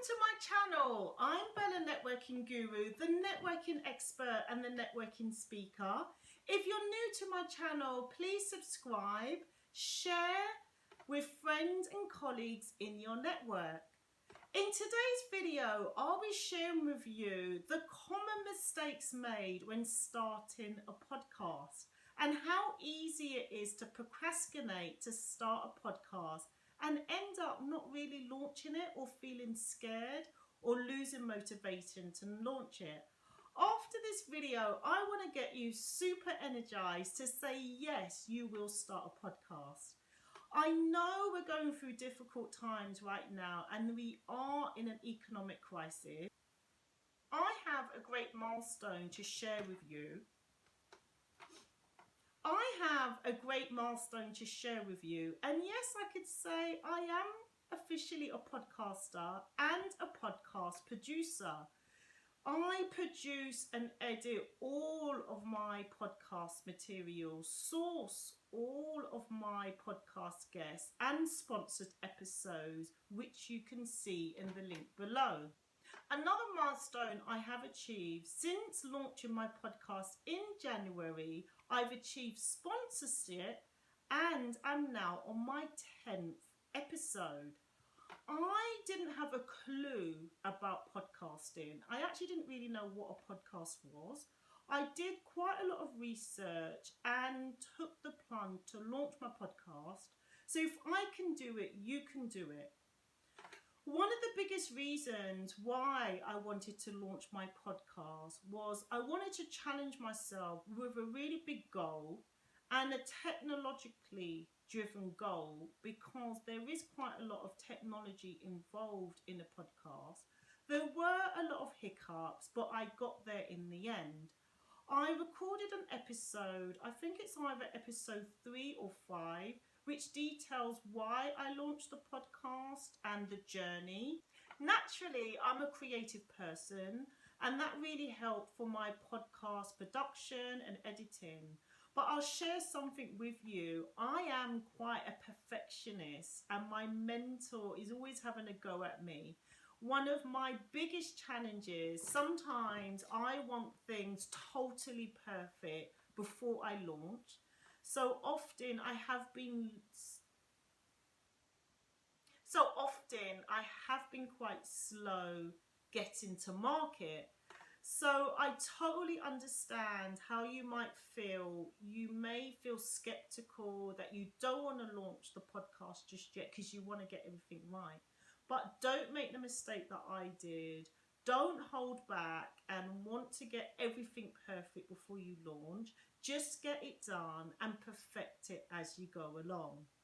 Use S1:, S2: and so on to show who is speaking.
S1: to my channel. I'm Bella Networking Guru, the networking expert and the networking speaker. If you're new to my channel, please subscribe, share with friends and colleagues in your network. In today's video, I'll be sharing with you the common mistakes made when starting a podcast and how easy it is to procrastinate to start a podcast and end up not really launching it or feeling scared or losing motivation to launch it. After this video, I want to get you super energized to say yes, you will start a podcast. I know we're going through difficult times right now and we are in an economic crisis. I have a great milestone to share with you. And yes, I could say I am officially a podcaster and a podcast producer. I produce and edit all of my podcast materials, source all of my podcast guests and sponsored episodes, which you can see in the link below. Another milestone I have achieved since launching my podcast in January, I've achieved sponsorship and I'm now on my 10th episode. I didn't have a clue about podcasting. I actually didn't really know what a podcast was. I did quite a lot of research and took the plunge to launch my podcast. So if I can do it, you can do it. One of the biggest reasons why I wanted to launch my podcast was I wanted to challenge myself with a really big goal and a technologically driven goal, because there is quite a lot of technology involved in a podcast. There were a lot of hiccups, but I got there in the end. I recorded an episode, I think it's either episode 3 or 5, which details why I launched the podcast and the journey. Naturally, I'm a creative person, and that really helped for my podcast production and editing. But I'll share something with you. I am quite a perfectionist, and my mentor is always having a go at me. One of my biggest challenges, sometimes I want things totally perfect before I launch. So often I have been quite slow getting to market. So I totally understand how you might feel. You may feel skeptical that you don't want to launch the podcast just yet because you want to get everything right. But don't make the mistake that I did. Don't hold back and want to get everything perfect before you launch. Just get it done and perfect it as you go along.